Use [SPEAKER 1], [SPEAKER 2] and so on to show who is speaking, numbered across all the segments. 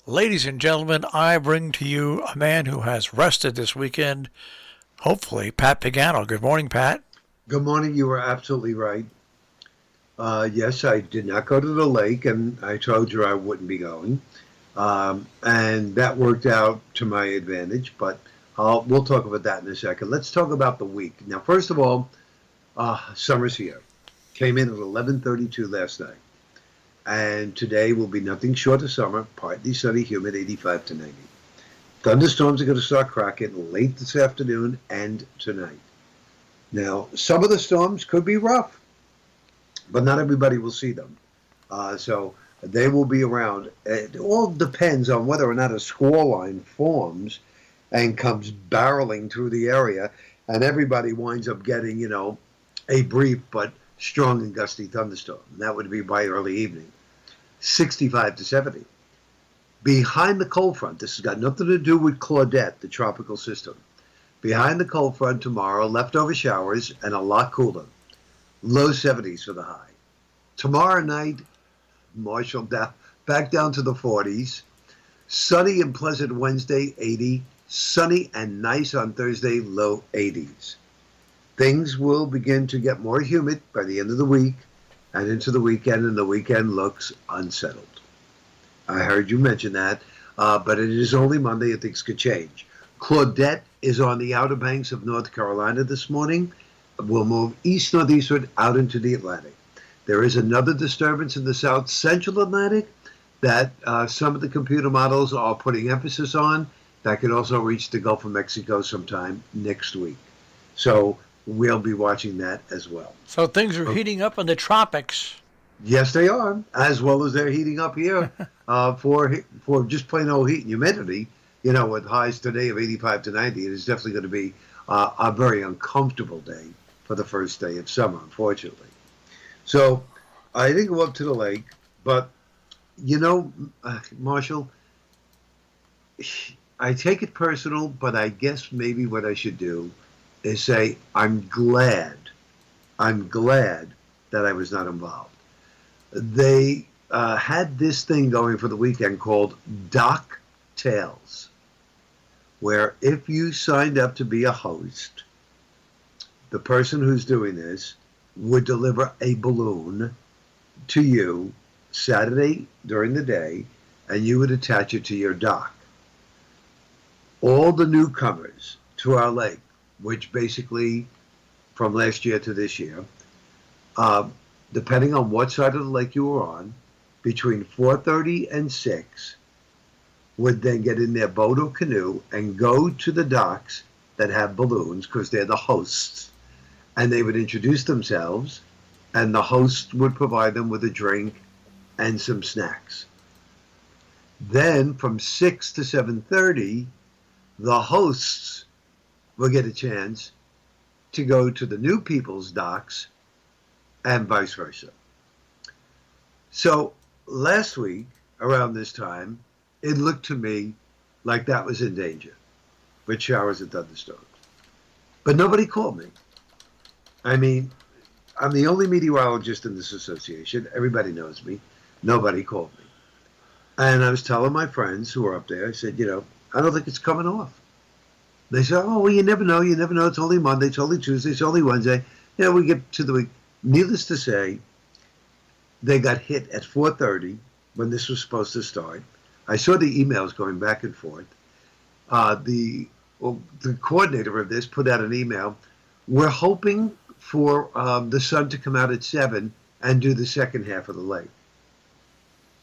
[SPEAKER 1] Ladies and gentlemen, I bring to you a man who has rested this weekend, hopefully, Pat Pagano. Good morning, Pat.
[SPEAKER 2] Good morning. You were absolutely right. Yes, I did not go to the lake, and I told you I wouldn't be going. And that worked out to my advantage, but we'll talk about that in a second. Let's talk about the week. Now, first of all, summer's here. Came in at 11:32 last night. And today will be nothing short of summer, partly sunny, humid, 85 to 90. Thunderstorms are going to start cracking late this afternoon and tonight. Now, some of the storms could be rough, but not everybody will see them. So they will be around. It all depends on whether or not a squall line forms and comes barreling through the area, and everybody winds up getting, a brief but strong and gusty thunderstorm. That would be by early evening. 65 to 70. Behind the cold front, this has got nothing to do with Claudette, the tropical system. Behind the cold front tomorrow, leftover showers and a lot cooler. Low 70s for the high. Tomorrow night, Marshall, back down to the 40s. Sunny and pleasant Wednesday, 80. Sunny and nice on Thursday, low 80s. Things will begin to get more humid by the end of the week and into the weekend, and the weekend looks unsettled. I heard you mention that, but it is only Monday and things could change. Claudette is on the Outer Banks of North Carolina this morning. Will move east-northeastward out into the Atlantic. There is another disturbance in the south central Atlantic that some of the computer models are putting emphasis on. That could also reach the Gulf of Mexico sometime next week. So we'll be watching that as well.
[SPEAKER 1] So things are heating up in the tropics.
[SPEAKER 2] Yes, they are, as well as they're heating up here for just plain old heat and humidity. With highs today of 85 to 90, it is definitely going to be a very uncomfortable day for the first day of summer, unfortunately. So I didn't go up to the lake, but, Marshall, I take it personal, but I guess maybe what I should do is say I'm glad that I was not involved. They had this thing going for the weekend called Dock Tales, where if you signed up to be a host, the person who's doing this would deliver a balloon to you Saturday during the day, and you would attach it to your dock. All the newcomers to our lake, which basically from last year to this year, depending on what side of the lake you were on, between 4:30 and 6, would then get in their boat or canoe and go to the docks that have balloons, because they're the hosts, and they would introduce themselves, and the host would provide them with a drink and some snacks. Then from 6 to 7:30, the hosts will get a chance to go to the new people's docks and vice versa. So last week, around this time, it looked to me like that was in danger, with showers and thunderstorms. But nobody called me. I mean, I'm the only meteorologist in this association. Everybody knows me. Nobody called me. And I was telling my friends who were up there, I said, I don't think it's coming off. They said, oh, well, you never know. You never know. It's only Monday. It's only Tuesday. It's only Wednesday. We get to the week. Needless to say, they got hit at 4:30 when this was supposed to start. I saw the emails going back and forth. The coordinator of this put out an email. We're hoping for the sun to come out at 7 and do the second half of the lake.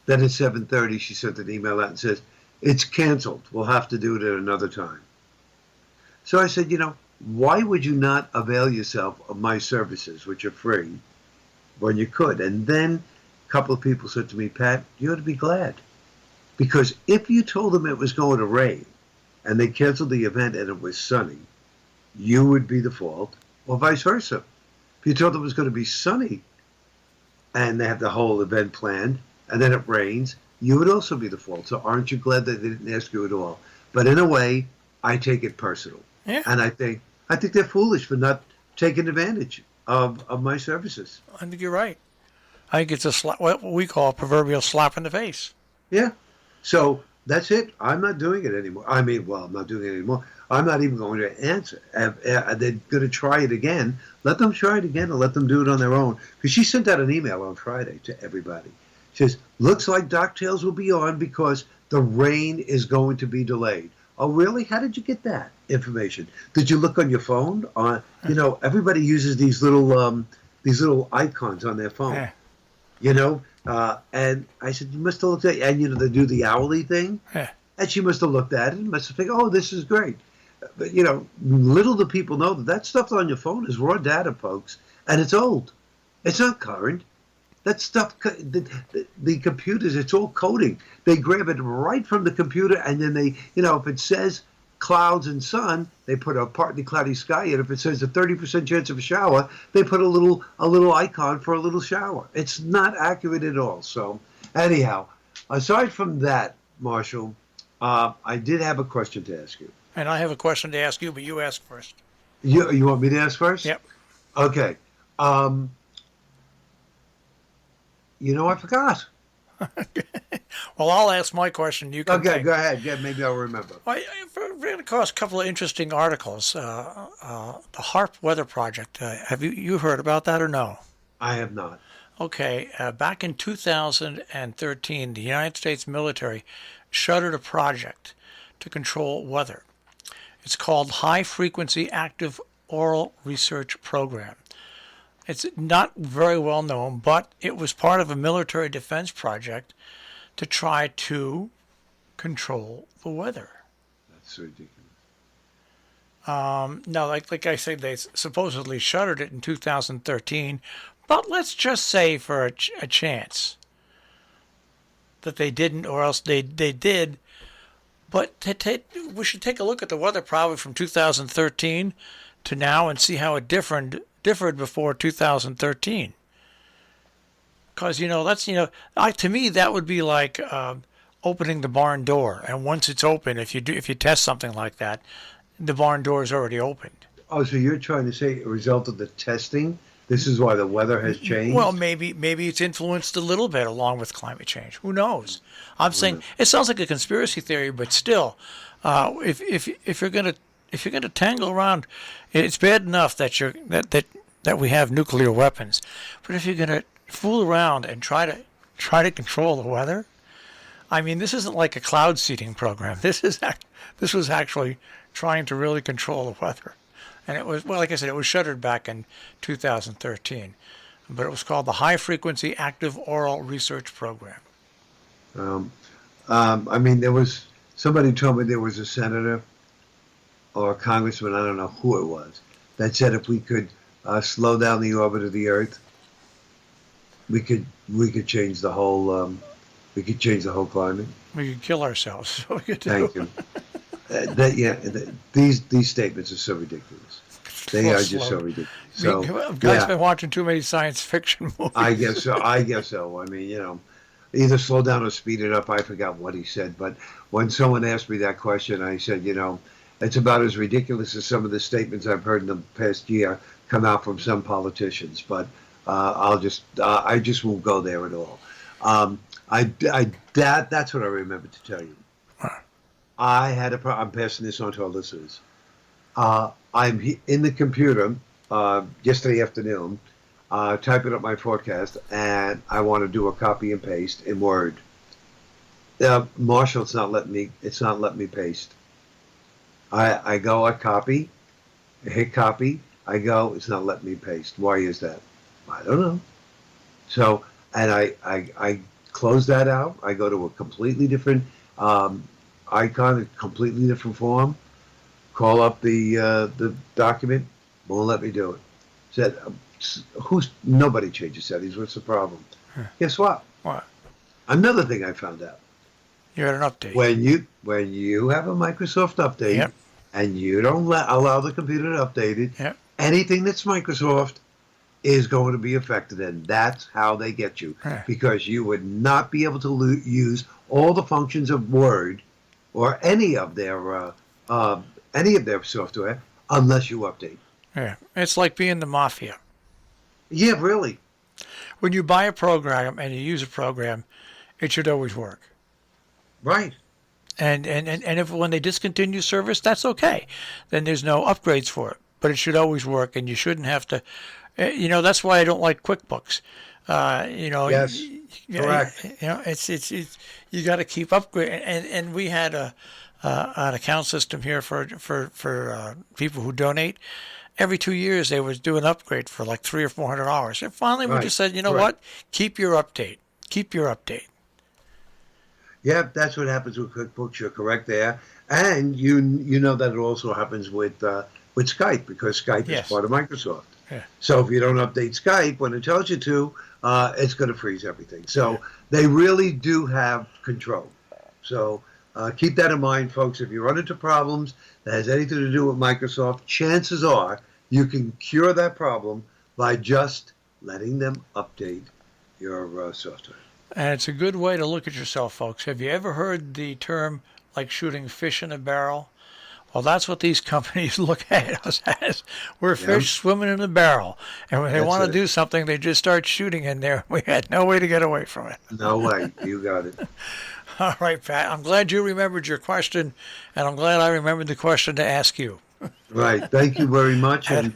[SPEAKER 2] Then at 7:30, she sent an email out and says, it's canceled. We'll have to do it at another time. So I said, why would you not avail yourself of my services, which are free, when you could? And then a couple of people said to me, Pat, you ought to be glad. Because if you told them it was going to rain and they canceled the event and it was sunny, you would be the fault, or vice versa. If you told them it was going to be sunny and they have the whole event planned and then it rains, you would also be the fault. So aren't you glad that they didn't ask you at all? But in a way, I take it personal.
[SPEAKER 1] Yeah.
[SPEAKER 2] And I think they're foolish for not taking advantage of my services.
[SPEAKER 1] I think you're right. I think it's what we call a proverbial slap in the face.
[SPEAKER 2] Yeah. So That's it. I'm not doing it anymore. I mean, well, I'm not doing it anymore. I'm not even going to answer. They're going to try it again. Let them try it again and let them do it on their own. Because she sent out an email on Friday to everybody. She says, looks like DuckTales will be on because the rain is going to be delayed. Oh, really? How did you get that information? Did you look on your phone? Everybody uses these little icons on their phone.
[SPEAKER 1] Yeah.
[SPEAKER 2] And I said, you must have looked at it. And, they do the hourly thing.
[SPEAKER 1] Yeah.
[SPEAKER 2] And she must have looked at it and must have figured, oh, this is great. But, little do people know that stuff on your phone is raw data, folks. And it's old. It's not current. That stuff, the computers, it's all coding. They grab it right from the computer, and then they, if it says clouds and sun, they put a partly cloudy sky in. If it says a 30% chance of a shower, they put a little icon for a little shower. It's not accurate at all. So, anyhow, aside from that, Marshall, I did have a question to ask you.
[SPEAKER 1] And I have a question to ask you, but you ask first.
[SPEAKER 2] You want me to ask first?
[SPEAKER 1] Yep.
[SPEAKER 2] Okay. I forgot.
[SPEAKER 1] Well, I'll ask my question. You can
[SPEAKER 2] Okay,
[SPEAKER 1] think.
[SPEAKER 2] go ahead. Yeah, maybe I'll remember.
[SPEAKER 1] I ran across a couple of interesting articles. The HARP Weather Project. Have you heard about that or no?
[SPEAKER 2] I have not.
[SPEAKER 1] Okay, back in 2013, the United States military shuttered a project to control weather. It's called High Frequency Active Oral Research Program. It's not very well known, but it was part of a military defense project to try to control the weather.
[SPEAKER 2] That's ridiculous.
[SPEAKER 1] Now, like I said, they supposedly shuttered it in 2013, but let's just say for a chance that they didn't, or else they did. But we should take a look at the weather probably from 2013 to now and see how it differed before 2013. Because that's to me that would be like opening the barn door, and once it's open, if you test something like that, the barn door is already opened.
[SPEAKER 2] Oh, so you're trying to say a result of the testing? This is why the weather has changed?
[SPEAKER 1] Well, maybe it's influenced a little bit along with climate change. Who knows? I'm saying it sounds like a conspiracy theory, but still, if you're gonna tangle around, it's bad enough that we have nuclear weapons, but if you're gonna fool around and try to control the weather, I mean, this isn't like a cloud seeding program. This was actually trying to really control the weather. And it was, well, like I said, it was shuttered back in 2013. But it was called the High Frequency Active Oral Research Program.
[SPEAKER 2] There was, somebody told me there was a senator or a congressman, I don't know who it was, that said if we could slow down the orbit of the Earth, we could change the whole climate.
[SPEAKER 1] We could kill ourselves. So we could do.
[SPEAKER 2] Thank you. These statements are so ridiculous. They are just so ridiculous. So,
[SPEAKER 1] guys, been watching too many science fiction movies.
[SPEAKER 2] I guess so. I mean, either slow down or speed it up. I forgot what he said, but when someone asked me that question, I said, it's about as ridiculous as some of the statements I've heard in the past year come out from some politicians. But I just won't go there at all. That's what I remember to tell you. I had I'm passing this on to our listeners. I'm in the computer yesterday afternoon, typing up my forecast, and I want to do a copy and paste in Word. Marshall, it's not letting me paste. I go, I copy, I hit copy, I go, it's not letting me paste. Why is that? I don't know. So, and I close that out. I go to a completely different icon, a completely different form. Call up the document. Won't let me do it. Said, nobody changes settings. What's the problem? Guess what?
[SPEAKER 1] What?
[SPEAKER 2] Another thing I found out.
[SPEAKER 1] You had an update.
[SPEAKER 2] When you have a Microsoft update,
[SPEAKER 1] yep,
[SPEAKER 2] and you don't allow the computer to update it,
[SPEAKER 1] yep,
[SPEAKER 2] anything that's Microsoft is going to be affected, and that's how they get you, because you would not be able to use all the functions of Word or any of their software unless you update.
[SPEAKER 1] Yeah, it's like being the mafia.
[SPEAKER 2] Yeah, really.
[SPEAKER 1] When you buy a program and you use a program, it should always work.
[SPEAKER 2] Right.
[SPEAKER 1] And if when they discontinue service, that's okay. Then there's no upgrades for it. But it should always work, and you shouldn't have to. That's why I don't like QuickBooks.
[SPEAKER 2] Yes, correct.
[SPEAKER 1] It's you got to keep upgrading. And we had an account system here for people who donate. Every 2 years they would do an upgrade for like $300 or $400. And finally we
[SPEAKER 2] Right,
[SPEAKER 1] just said, you know
[SPEAKER 2] correct.
[SPEAKER 1] what? Keep your update. Keep your update.
[SPEAKER 2] Yeah, that's what happens with QuickBooks. You're correct there, and you know that it also happens with Skype because Skype
[SPEAKER 1] Yes.
[SPEAKER 2] is part of Microsoft.
[SPEAKER 1] Yeah.
[SPEAKER 2] So if you don't update Skype when it tells you to, it's going to freeze everything. So they really do have control. So keep that in mind, folks. If you run into problems that has anything to do with Microsoft, chances are you can cure that problem by just letting them update your software.
[SPEAKER 1] And it's a good way to look at yourself, folks. Have you ever heard the term like shooting fish in a barrel? Well, that's what these companies look at us as. We're fish swimming in a barrel. And when they
[SPEAKER 2] That's
[SPEAKER 1] want to
[SPEAKER 2] it.
[SPEAKER 1] do something, they just start shooting in there. We had no way to get away from it.
[SPEAKER 2] No way. You got it.
[SPEAKER 1] All right, Pat. I'm glad you remembered your question, and I'm glad I remembered the question to ask you.
[SPEAKER 2] Right. Thank you very much. And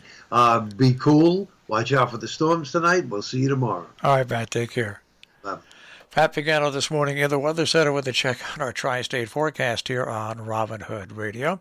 [SPEAKER 2] be cool. Watch out for the storms tonight. We'll see you tomorrow.
[SPEAKER 1] All right, Pat. Take care.
[SPEAKER 2] Bye.
[SPEAKER 1] Pat Pagano this morning in the Weather Center with a check on our tri-state forecast here on Robin Hood Radio.